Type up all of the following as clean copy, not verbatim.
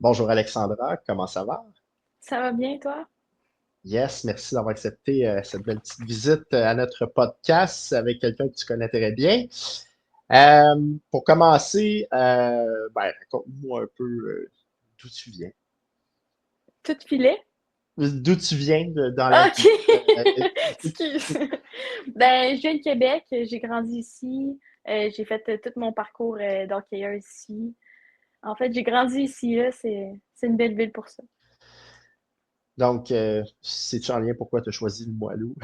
Bonjour Alexandra, comment ça va? Ça va bien, toi? Yes, merci d'avoir accepté cette belle petite visite à notre podcast avec quelqu'un que tu connais très bien. Pour commencer, raconte-moi un peu d'où tu viens. Tout filet? D'où tu viens dans la OK! vie. Excuse. Ben, je viens de Québec, j'ai grandi ici, j'ai fait tout mon parcours d'hockeyeur ici. En fait, j'ai grandi ici, là, c'est une belle ville pour ça. Donc, sais-tu en lien pourquoi tu as choisi le Moilou?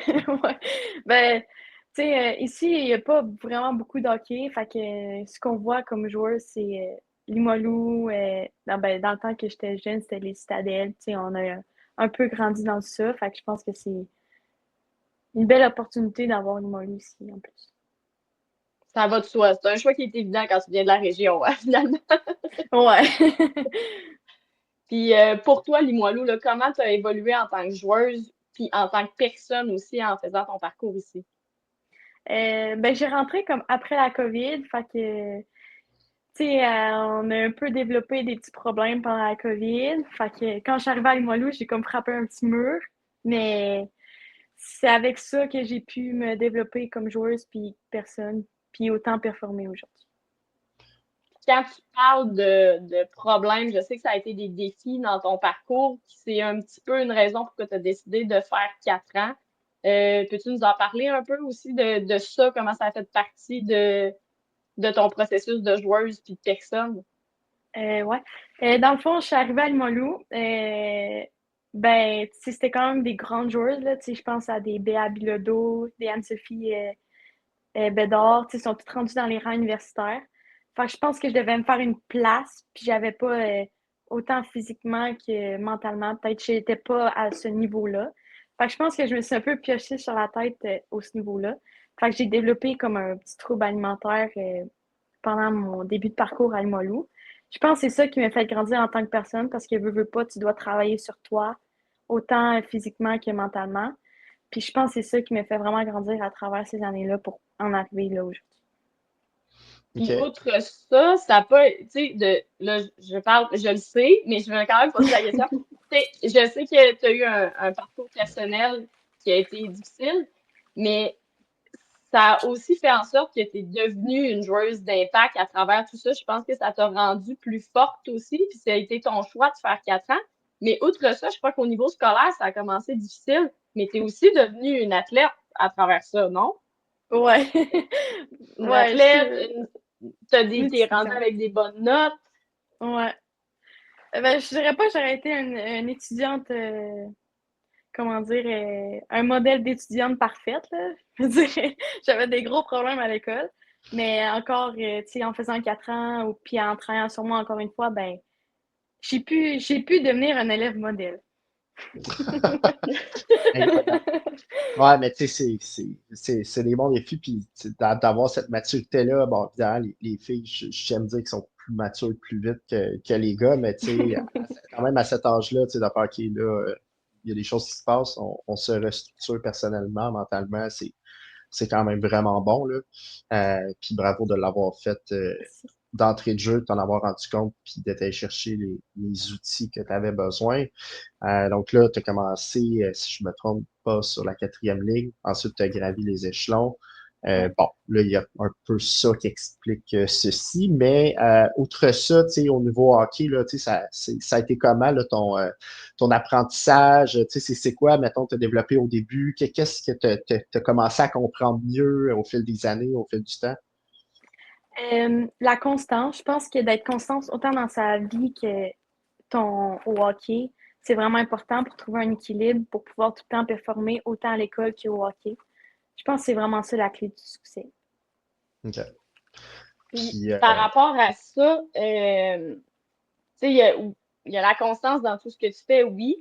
Ouais. Ben, tu sais, ici, il n'y a pas vraiment beaucoup de hockey, fait que ce qu'on voit comme joueur, c'est Limoilou. Dans le temps que j'étais jeune, c'était les Citadelles. Tu sais, on a un peu grandi dans ça, fait que je pense que c'est une belle opportunité d'avoir Limoilou ici, en plus. Ça va de soi. C'est un choix qui est évident quand tu viens de la région, hein, finalement. Ouais. Puis pour toi, Limoilou, là, comment tu as évolué en tant que joueuse, puis en tant que personne aussi en faisant ton parcours ici? Ben, j'ai rentré comme après la COVID, fait que, tu sais, on a un peu développé des petits problèmes pendant la COVID. Fait que quand je suis arrivée à Limoilou, j'ai comme frappé un petit mur. Mais c'est avec ça que j'ai pu me développer comme joueuse puis personne, puis autant performer aujourd'hui. Quand tu parles de problèmes, je sais que ça a été des défis dans ton parcours, puis c'est un petit peu une raison pour que tu as décidé de faire 4 ans. Peux-tu nous en parler un peu aussi de ça, comment ça a fait partie de ton processus de joueuse puis de personne? Ouais. Dans le fond, je suis arrivée à Limoilou. Ben, tu sais, c'était quand même des grandes joueuses, là. Tu sais, je pense à des Béa Bilodeau, des Anne-Sophie Bédard. Tu sais, ils sont toutes rendues dans les rangs universitaires. Fait que je pense que je devais me faire une place, puis j'avais pas autant physiquement que mentalement. Peut-être que j'étais pas à ce niveau-là. Fait que je pense que je me suis un peu piochée sur la tête au ce niveau-là. Fait que j'ai développé comme un petit trouble alimentaire pendant mon début de parcours à Limoilou. Je pense que c'est ça qui m'a fait grandir en tant que personne parce que veux pas, tu dois travailler sur toi, autant physiquement que mentalement. Puis je pense que c'est ça qui m'a fait vraiment grandir à travers ces années-là pour en arriver là aujourd'hui. Puis OK. outre ça, ça peut, tu sais, là, je parle, je le sais, mais je vais quand même poser la question. Tu sais, je sais que tu as eu un parcours personnel qui a été difficile, mais ça a aussi fait en sorte que tu es devenue une joueuse d'impact à travers tout ça. Je pense que ça t'a rendue plus forte aussi, puis ça a été ton choix de faire 4 ans. Mais outre ça, je crois qu'au niveau scolaire, ça a commencé difficile, mais tu es aussi devenue une athlète à travers ça, non? Ouais. Une Ouais, je athlète, suis t'es rendue étudiante. avec des bonnes notes. Ouais. Ben, je dirais pas que j'aurais été une étudiante, comment dire, un modèle d'étudiante parfaite, là. Je veux dire, j'avais des gros problèmes à l'école. Mais encore, tu sais, en faisant 4 ans, ou puis en travaillant sur moi encore une fois, ben, j'ai pu devenir un élève modèle. Incroyable. Ouais, mais tu sais, c'est des bons défis, puis tu sais, d'avoir cette maturité-là, bon, évidemment, les filles, j'aime dire qu'ils sont plus matures plus vite que les gars, mais tu sais, quand même à cet âge-là, tu sais, de faire qu'il là, il y a des choses qui se passent, on se restructure personnellement, mentalement, c'est quand même vraiment bon, là. Puis bravo de l'avoir fait d'entrée de jeu, de t'en avoir rendu compte, puis d'être allé chercher les outils que tu avais besoin. Donc là, tu as commencé, si je me trompe pas, sur la quatrième ligne. Ensuite, tu as gravi les échelons. Ouais. Bon, là, il y a un peu ça qui explique ceci, mais outre ça, tu sais, au niveau hockey, là, tu sais, ça a été comment, là, ton apprentissage? Tu sais, c'est quoi, mettons, tu as développé au début? Qu'est-ce que tu as commencé à comprendre mieux au fil des années, au fil du temps? La constance, je pense que d'être constante autant dans sa vie que au hockey, c'est vraiment important pour trouver un équilibre, pour pouvoir tout le temps performer autant à l'école qu'au hockey. Je pense que c'est vraiment ça la clé du succès. OK. Puis Puis, par rapport à ça, tu sais, il y a la constance dans tout ce que tu fais, oui,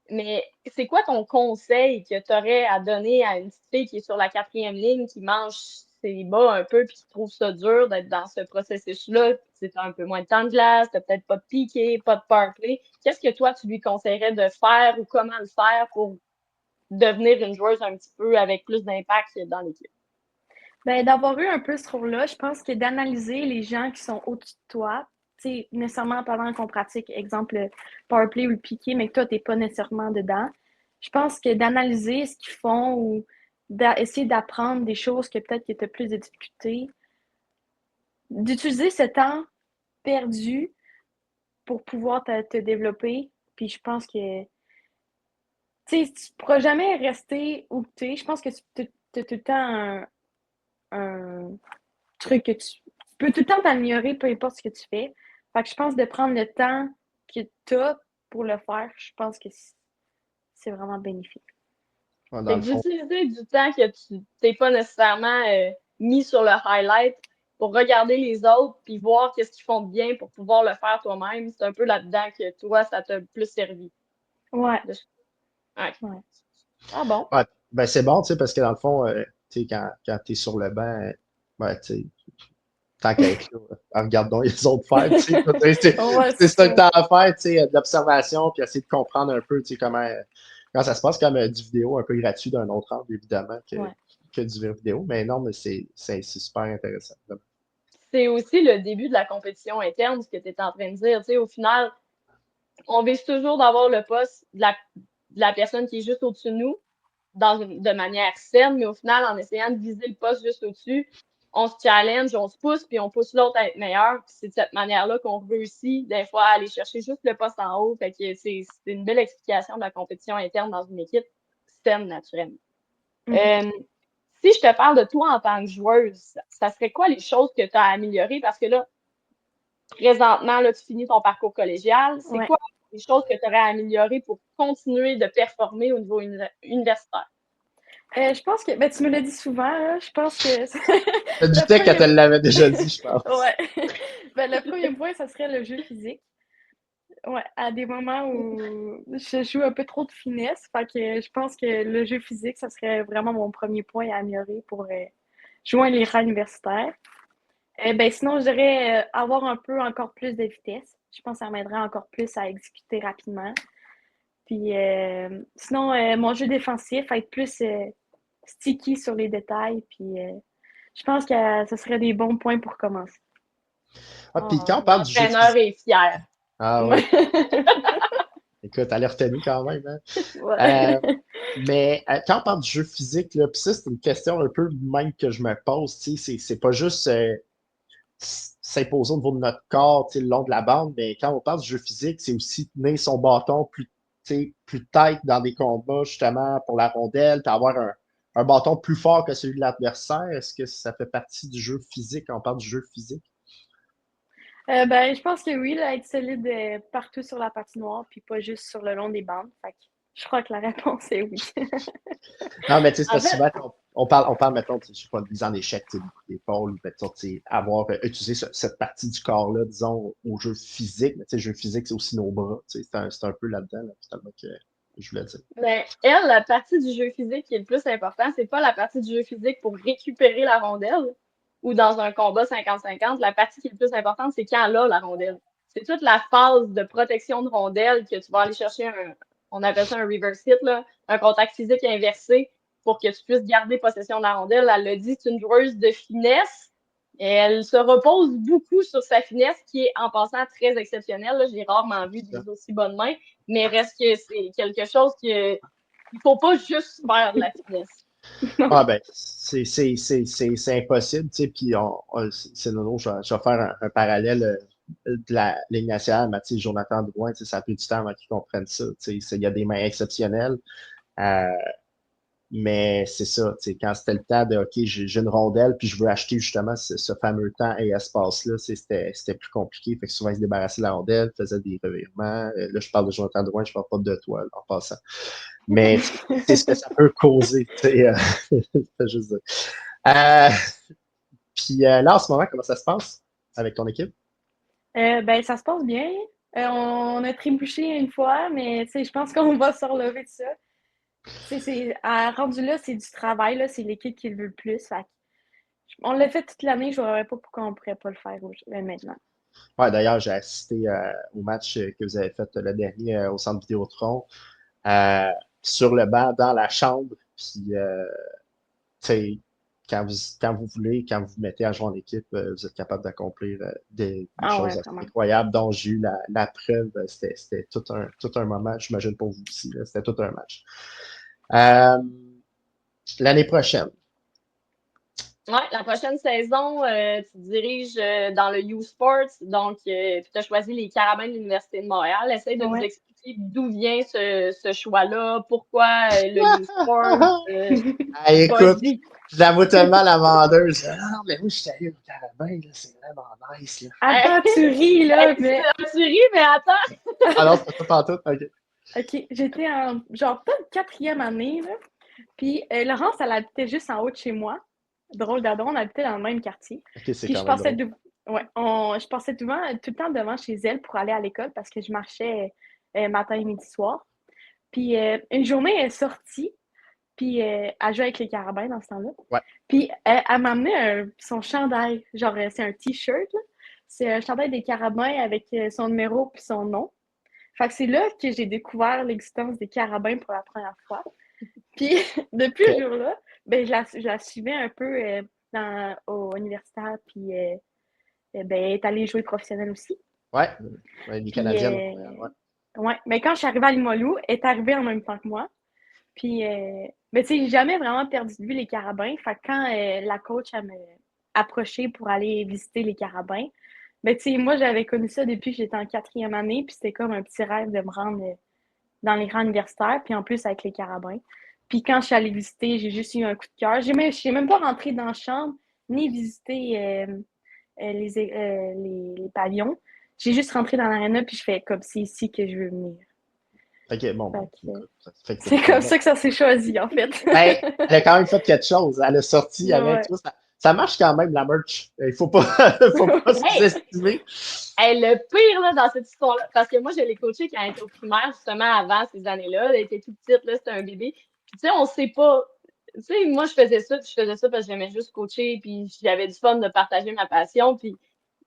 mais c'est quoi ton conseil que tu aurais à donner à une petite fille qui est sur la quatrième ligne, qui mange ses bas un peu, puis qui trouve ça dur d'être dans ce processus-là? C'est un peu moins de temps de glace, t'as peut-être pas de piqué, pas de power play. Qu'est-ce que toi, tu lui conseillerais de faire ou comment le faire pour devenir une joueuse un petit peu avec plus d'impact dans l'équipe? Ben, d'avoir eu un peu ce rôle-là, je pense que d'analyser les gens qui sont au-dessus de toi, nécessairement pendant qu'on pratique, exemple, le powerplay ou le piqué, mais que toi, tu n'es pas nécessairement dedans. Je pense que d'analyser ce qu'ils font ou d'essayer d'apprendre des choses que peut-être que tu as plus de difficultés, d'utiliser ce temps perdu pour pouvoir te développer. Puis je pense que tu ne pourras jamais rester où tu es. Je pense que tu as tout le temps un truc que tu peux tout le temps t'améliorer, peu importe ce que tu fais. Fait que je pense de prendre le temps que tu as pour le faire, je pense que c'est vraiment bénéfique. Dans Fait le que fond. d'utiliser du temps que tu t'es pas nécessairement mis sur le highlight pour regarder les autres puis voir qu'est-ce qu'ils font de bien pour pouvoir le faire toi-même. C'est un peu là-dedans que toi, ça t'a plus servi. Ouais. Ouais. Ouais. Ah bon? Ouais, ben c'est bon, tu sais, parce que dans le fond, tu sais, quand tu es sur le banc, ben, tu sais, tant qu'à être là, regardons les autres faire, tu sais. Ouais, C'est c'est ça le ça. temps à faire, tu sais, de l'observation, puis essayer de comprendre un peu, tu sais, quand ça se passe comme du vidéo un peu gratuit d'un autre angle, évidemment, Ouais. que du vrai vidéo. Mais non, mais c'est super intéressant. C'est aussi le début de la compétition interne, ce que tu es en train de dire. Tu sais, au final, on vise toujours d'avoir le poste de la personne qui est juste au-dessus de nous de manière saine, mais au final, en essayant de viser le poste juste au-dessus, on se challenge, on se pousse, puis on pousse l'autre à être meilleur. Puis c'est de cette manière-là qu'on réussit, des fois, à aller chercher juste le poste en haut. Fait que c'est une belle explication de la compétition interne dans une équipe saine, naturellement. Mhm. Si je te parle de toi en tant que joueuse, ça serait quoi les choses que tu as améliorées? Parce que là, présentement, là, tu finis ton parcours collégial. C'est Ouais. quoi les choses que tu aurais améliorées pour continuer de performer au niveau universitaire? Je pense que, ben, tu me l'as dit souvent, là, je pense que Je le doutais qu'elle te premier, l'avait déjà dit, je pense. ouais, ben, le premier point, ça serait le jeu physique. Ouais, à des moments où je joue un peu trop de finesse, fait que je pense que le jeu physique, ça serait vraiment mon premier point à améliorer pour joindre les rangs universitaires. Ben, sinon, je dirais avoir un peu encore plus de vitesse. Je pense que ça m'aiderait encore plus à exécuter rapidement. Puis sinon, mon jeu défensif, être plus sticky sur les détails. Puis je pense que ce serait des bons points pour commencer. Ah, puis quand on parle du jeu L'entraîneur physique. est fier. Ah Ouais. oui, écoute, elle est retenue quand même, hein. Ouais. Mais quand on parle du jeu physique, là, puis ça, c'est une question un peu même que je me pose, tu sais, c'est pas juste s'imposer au niveau de notre corps, tu sais, le long de la bande, mais quand on parle du jeu physique, c'est aussi tenir son bâton plus, tu sais, plus tight dans des combats, justement, pour la rondelle, puis avoir un bâton plus fort que celui de l'adversaire. Est-ce que ça fait partie du jeu physique quand on parle du jeu physique? Ben, je pense que oui, là, être solide partout sur la patinoire, puis pas juste sur le long des bandes. Fait que je crois que la réponse est oui. Non, mais tu sais, c'est En parce que fait, souvent, on parle, mettons, je sais pas, de mise en échec, tu sais, d'épaule, mettons, tu sais, avoir utilisé cette partie du corps-là, disons, au jeu physique. Mais tu sais, le jeu physique, c'est aussi nos bras. Tu sais, c'est un peu là-dedans, là, finalement, que je voulais dire. ben, elle, la partie du jeu physique qui est le plus important, c'est pas la partie du jeu physique pour récupérer la rondelle ou dans un combat 50-50. La partie qui est le plus importante, c'est quand elle a la rondelle. C'est toute la phase de protection de rondelle que tu vas aller chercher on appelle ça un reverse hit, là, un contact physique inversé pour que tu puisses garder possession de la rondelle. Elle l'a dit, c'est une joueuse de finesse. Et elle se repose beaucoup sur sa finesse, qui est en passant très exceptionnelle. Là. J'ai rarement vu des aussi bonnes mains, mais reste que c'est quelque chose que il faut pas juste faire de la finesse. Ah, ben, c'est impossible, tu sais, puis c'est nono, je vais faire un parallèle de la Ligue nationale, mais tu sais, Jonathan Drouin, tu sais, ça a pris du temps avant qu'il comprenne ça, tu sais, il y a des mains exceptionnelles. Euh, Mais c'est ça, tu sais, quand c'était le temps de OK, j'ai une rondelle, puis je veux acheter justement ce fameux temps et espace-là, c'était plus compliqué. Fait que souvent, ils se débarrassaient de la rondelle, faisaient des revirements. Là, je parle de Jonathan Drouin, je parle pas de toi, là, en passant. Mais c'est ce que ça peut causer, tu sais. C'est juste ça. Euh, puis là, en ce moment, comment ça se passe avec ton équipe? Ben, ça se passe bien. On a trébuché une fois, mais je pense qu'on va se relever de ça. Rendu là, c'est du travail, là, c'est l'équipe qui le veut le plus. Fait que on l'a fait toute l'année, je ne verrais pas pourquoi on ne pourrait pas le faire maintenant. Ouais, d'ailleurs, j'ai assisté au match que vous avez fait le dernier au Centre Vidéotron, euh, sur le banc, dans la chambre. Puis, tu sais, quand vous voulez, quand vous vous mettez à jouer en équipe, vous êtes capable d'accomplir des choses ouais, assez vraiment. incroyables dont j'ai eu la preuve. C'était tout un moment, j'imagine pour vous aussi. C'était tout un match. L'année prochaine. Ouais, la prochaine saison, tu diriges dans le U-Sports, donc tu as choisi les Carabins de l'Université de Montréal. Essaye de nous Ouais. expliquer d'où vient ce choix-là, pourquoi le U-Sports. Écoute, Vas-y. j'avoue tellement la vendeuse. Ah non, mais moi, je suis allé au Carabin, là, c'est vraiment nice. Là. Attends, tu ris, là, mais... Tu ris, mais attends! Ah non, c'est pas ça partout. OK. OK, j'étais en, genre, peut-être 4e année, là. Puis Laurence, elle habitait juste en haut de chez moi. Drôle d'adon, on habitait dans le même quartier. OK, c'est Puis quand même drôle. je passais tout le temps devant chez elle pour aller à l'école parce que je marchais matin, midi, soir. Puis une journée, elle est sortie, puis elle jouait avec les carabins dans ce temps-là. Ouais. Puis elle m'a amené son chandail. Genre, c'est un T-shirt, là. C'est un chandail des carabins avec son numéro puis son nom. Fait que c'est là que j'ai découvert l'existence des carabins pour la première fois. Puis depuis ce jour-là, ben, je la suivais un peu au universitaire, puis ben, elle est allée jouer professionnelle aussi. Ouais, les Puis, Canadiennes de Montréal, ouais. ouais, mais quand je suis arrivée à Limoilou, elle est arrivée en même temps que moi. Puis, mais tu sais, j'ai jamais vraiment perdu de vue les carabins. Fait que quand la coach, elle m'a approchée pour aller visiter les carabins, ben, tu sais, moi, j'avais connu ça depuis que j'étais en 4e année, puis c'était comme un petit rêve de me rendre dans les rangs universitaires, puis en plus avec les carabins. Puis quand je suis allée visiter, j'ai juste eu un coup de cœur. Je suis même pas rentrée dans la chambre, ni visité les pavillons. J'ai juste rentré dans l'aréna, puis je fais comme c'est ici que je veux venir. OK, bon, Fait que, écoute, ça fait que c'est comme ça que ça s'est choisi, en fait. Ben, elle a quand même fait quelque chose. Elle a sorti avec Ouais. tout. Ça marche quand même, la merch. Il faut pas, faut pas sous-estimer. Hey, le pire là, dans cette histoire-là, parce que moi, je l'ai coachée quand elle était au primaire, justement avant ces années-là. Elle était toute petite, là, c'était un bébé. Puis, tu sais, on sait pas. Tu sais, moi, je faisais ça parce que j'aimais juste coacher, puis j'avais du fun de partager ma passion. Puis,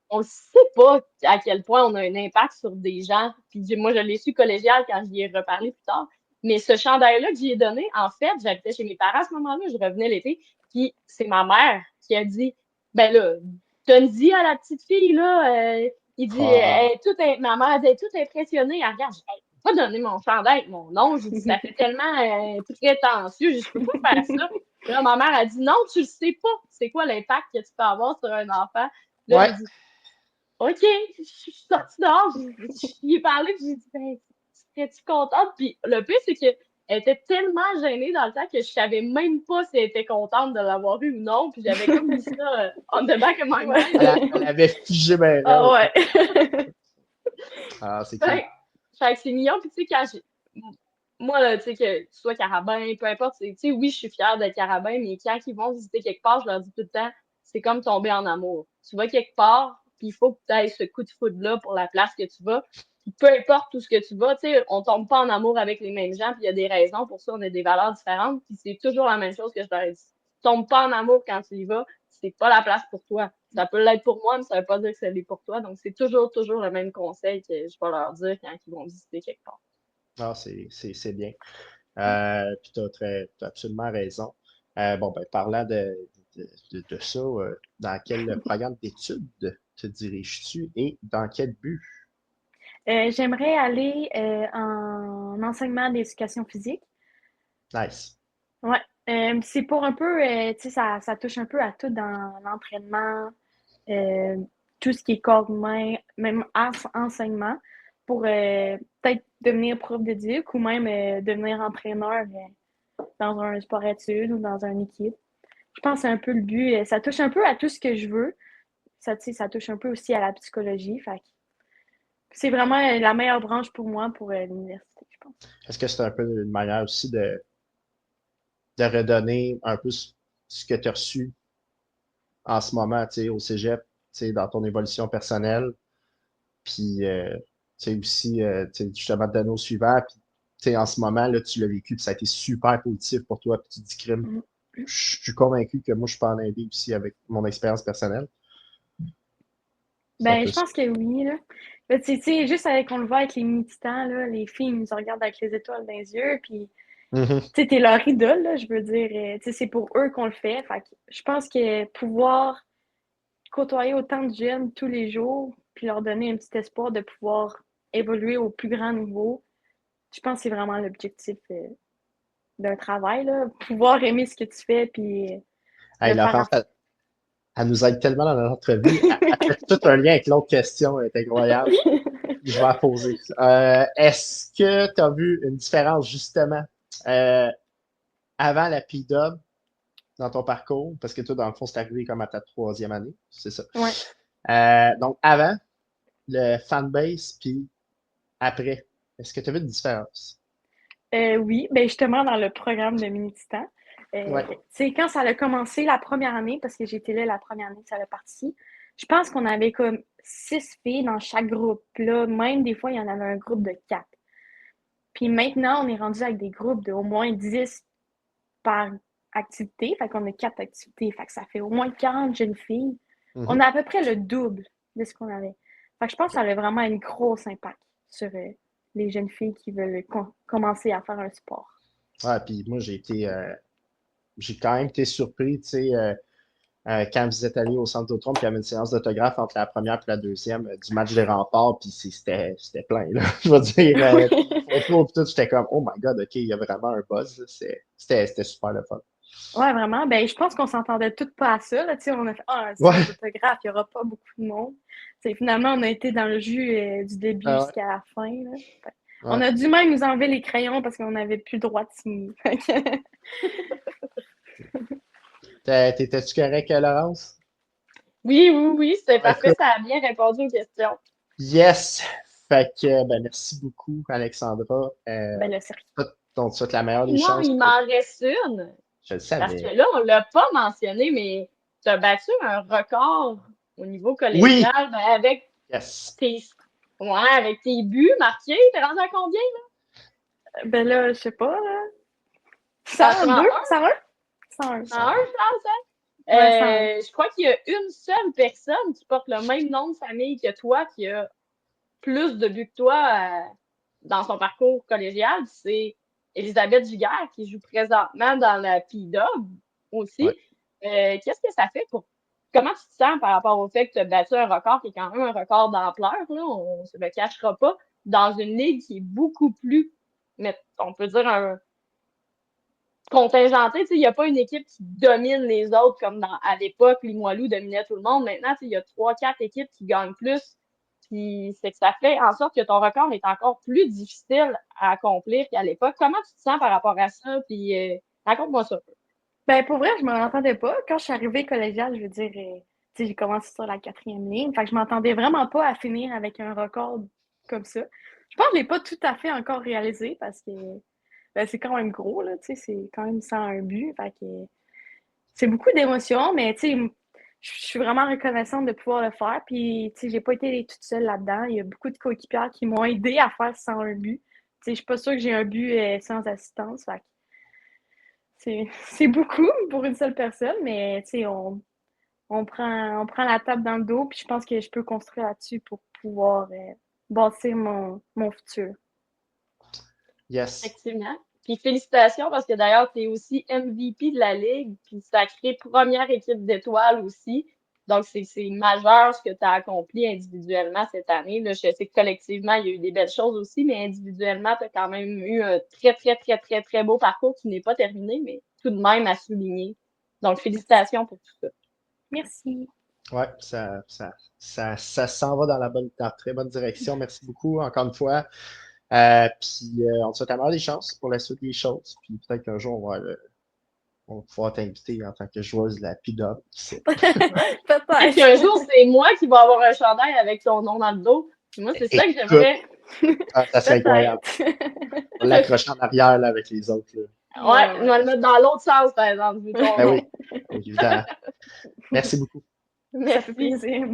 on sait pas à quel point on a un impact sur des gens. Puis, moi, je l'ai su collégial quand j'y ai reparlé plus tard. Mais ce chandail-là que j'y ai donné, en fait, j'habitais chez mes parents à ce moment-là, je revenais l'été, puis c'est ma mère qui a dit, ben là, donne-y à la petite fille, là, il dit, ma mère elle est toute impressionnée. Elle regarde, hey, pas donner mon chandail avec mon nom. J'ai dit, ça fait tellement prétentieux, je peux pas faire ça. Puis là, ma mère a dit, non, tu le sais pas. C'est quoi l'impact que tu peux avoir sur un enfant? Là, Ouais. j'ai dit, OK, je suis sortie dehors, j'y ai parlé, puis j'ai dit, ben, serais-tu contente? Puis le pire, c'est qu'elle était tellement gênée dans le temps que je savais même pas si elle était contente de l'avoir eu ou non. Puis j'avais comme mis ça on the back of my mind. Elle avait figé ben Ah là. ouais. Ah, c'est cool. Fait que c'est mignon. Puis tu sais, quand j'ai. Moi, là, tu sais, que tu sois carabin, peu importe, tu sais, oui, je suis fière d'être carabin, mais quand ils vont visiter quelque part, je leur dis tout le temps, c'est comme tomber en amour. Tu vas quelque part, puis il faut que tu ailles ce coup de foudre-là pour la place que tu vas. Puis peu importe où ce que tu vas, tu sais, on tombe pas en amour avec les mêmes gens, puis il y a des raisons pour ça, on a des valeurs différentes, puis c'est toujours la même chose que je leur ai dit. Tu tombes pas en amour quand tu y vas, c'est pas la place pour toi. Ça peut l'être pour moi, mais ça veut pas dire que c'est pour toi. Donc, c'est toujours le même conseil que je vais leur dire quand ils vont visiter quelque part. Ah, c'est bien. Puis t'as absolument raison. Bon, ben, parlant de ça, dans quel programme d'études te diriges-tu et dans quel but? J'aimerais aller en enseignement d'éducation physique. Nice. Ouais. C'est pour un peu, tu sais, ça touche un peu à tout dans l'entraînement, euh, tout ce qui est corps humain, même enseignement, pour peut-être devenir prof d'éduc ou même devenir entraîneur dans un sport-études ou dans une équipe. Je pense que c'est un peu le but. Ça touche un peu à tout ce que je veux. Ça, tu sais, ça touche un peu aussi à la psychologie. Fait que c'est vraiment la meilleure branche pour moi pour l'université, je pense. Est-ce que c'est un peu une manière aussi de redonner un peu ce que tu as reçu en ce moment, tu sais, au cégep, tu sais, dans ton évolution personnelle, puis, tu sais, aussi, tu sais, justement, de donner au suivant, puis, tu sais, en ce moment, là, tu l'as vécu, puis ça a été super positif pour toi, puis tu te dis, crime, Mhm. je suis convaincu que moi, je peux en aider aussi avec mon expérience personnelle. C'est un Ben, peu je ça. pense que oui, là. Ben, tu sais, juste avec, on le voit avec les militants, là, les filles, ils nous regardent avec les étoiles dans les yeux, puis Mhm. Tu sais, t'es leur idole, là, je veux dire. Tu sais, c'est pour eux qu'on le fait. Fait que je pense que pouvoir côtoyer autant de jeunes tous les jours, puis leur donner un petit espoir de pouvoir évoluer au plus grand niveau, je pense que c'est vraiment l'objectif d'un travail, là. Pouvoir aimer ce que tu fais, puis Hey, le faire à Laurence, elle nous aide tellement dans notre entrevue. Elle fait tout un lien avec l'autre question, elle est incroyable. Je vais la poser. Est-ce que tu as vu une différence justement euh, avant la PDOB dans ton parcours? Parce que toi, dans le fond, c'est arrivé comme à ta 3e année, c'est ça. Ouais. Donc, avant, le fanbase, puis après, est-ce que tu as vu une différence? Oui, ben justement dans le programme de Mini-Titan. Ouais. Tu sais, quand ça a commencé la première année, parce que j'étais là la première année que ça a parti, je pense qu'on avait comme 6 filles dans chaque groupe. Là, même des fois, il y en avait un groupe de 4. Puis maintenant, on est rendu avec des groupes de au moins 10 par activité. Fait qu'on a 4 activités. Fait que ça fait au moins 40 jeunes filles. On Mhm. a à peu près le double de ce qu'on avait. Fait que je pense que ça a vraiment un gros impact sur les jeunes filles qui veulent commencer à faire un sport. Ouais, puis moi, j'ai quand même été surpris, tu sais, quand vous êtes allé au centre Trump, puis il y avait une séance d'autographe entre la première et la deuxième du match des remparts, puis c'était plein, là. Je veux dire, photo, puis tout, j'étais comme, oh my god, ok, il y a vraiment un buzz, là. C'était super le fun. Ouais, vraiment. Ben, je pense qu'on s'entendait toutes pas à ça. Là. Tu sais, on a fait un Ouais, séance d'autographe, il n'y aura pas beaucoup de monde. Tu sais, finalement, on a été dans le jus du début ouais, jusqu'à la fin. Là. On ouais. a dû même nous enlever les crayons parce qu'on n'avait plus le droit de signer. T'étais-tu correct, Laurence? Oui, oui, oui, c'était Ouais, parfait. écoute, Ça a bien répondu aux questions. yes! Fait que, ben, merci beaucoup, Alexandra. Ben là, c'est On te souhaite la meilleure des Non, chances. il m'en reste une. Je le Parce que savais. là, on l'a pas mentionné, mais tu as battu un record au niveau Oui! collégial ben, avec Yes! tes, ouais, avec tes buts marqués. T'es rendu à combien? Ben là, je sais pas, là. À 102? 101? 101? 101. 101, je pense, hein? Ouais, 101. Je crois qu'il y a une seule personne qui porte le même nom de famille que toi, qui a plus de buts que toi dans son parcours collégial. C'est Elisabeth Giguère, qui joue présentement dans la PIDOB aussi. Ouais. Qu'est-ce que ça fait pour. Comment tu te sens par rapport au fait que tu as battu un record qui est quand même un record d'ampleur, là, on ne se le cachera pas, dans une ligue qui est beaucoup plus, mais on peut dire, un contingenté. Il n'y a pas une équipe qui domine les autres comme à l'époque, Limoilou dominait tout le monde. Maintenant, il y a 3-4 équipes qui gagnent plus. Puis c'est que ça fait en sorte que ton record est encore plus difficile à accomplir qu'à l'époque. Comment tu te sens par rapport à ça? Puis raconte-moi ça. Ben, pour vrai, je ne m'entendais pas. Quand je suis arrivée collégiale, je veux dire, tu sais, j'ai commencé sur la 4e ligne. Fait que je m'entendais vraiment pas à finir avec un record comme ça. Je pense que je l'ai pas tout à fait encore réalisé parce que ben, c'est quand même gros, là, tu sais, c'est quand même 101 buts. Fait que c'est beaucoup d'émotions, mais tu sais, je suis vraiment reconnaissante de pouvoir le faire. Puis, tu sais, j'ai pas été toute seule là-dedans. Il y a beaucoup de coéquipières qui m'ont aidé à faire 101 buts. Tu sais, je suis pas sûre que j'ai un but sans assistance. Fait que c'est beaucoup pour une seule personne, mais tu sais, on prend la table dans le dos, puis je pense que je peux construire là-dessus pour pouvoir bâtir mon futur. Yes. Effectivement. Puis félicitations parce que d'ailleurs, tu es aussi MVP de la Ligue, puis sacré première équipe d'étoiles aussi. Donc, c'est majeur ce que tu as accompli individuellement cette année. Là, je sais que collectivement, il y a eu des belles choses aussi, mais individuellement, tu as quand même eu un très, très, très, très, très beau parcours qui n'est pas terminé, mais tout de même à souligner. Donc, félicitations pour tout ça. Merci. Ouais, ça s'en va dans la très bonne direction. Merci beaucoup, encore une fois. Puis, on te souhaite la meilleure des chances pour la suite des choses. Puis, peut-être qu'un jour, on va pouvoir t'inviter en tant que joueuse de la PIDOB. Peut-être qu'un Peut-être. jour, c'est moi qui vais avoir un chandail avec ton nom dans le dos. Puis moi, c'est ça que Écoute, j'aimerais. ça serait incroyable. Peut-être. On va l'accrocher en arrière là, avec les autres. Là. Ouais, Ouais, on va le ouais. mettre dans l'autre sens, par exemple, vu ton Ben nom. oui, évidemment. Merci beaucoup. Ça fait Merci. plaisir.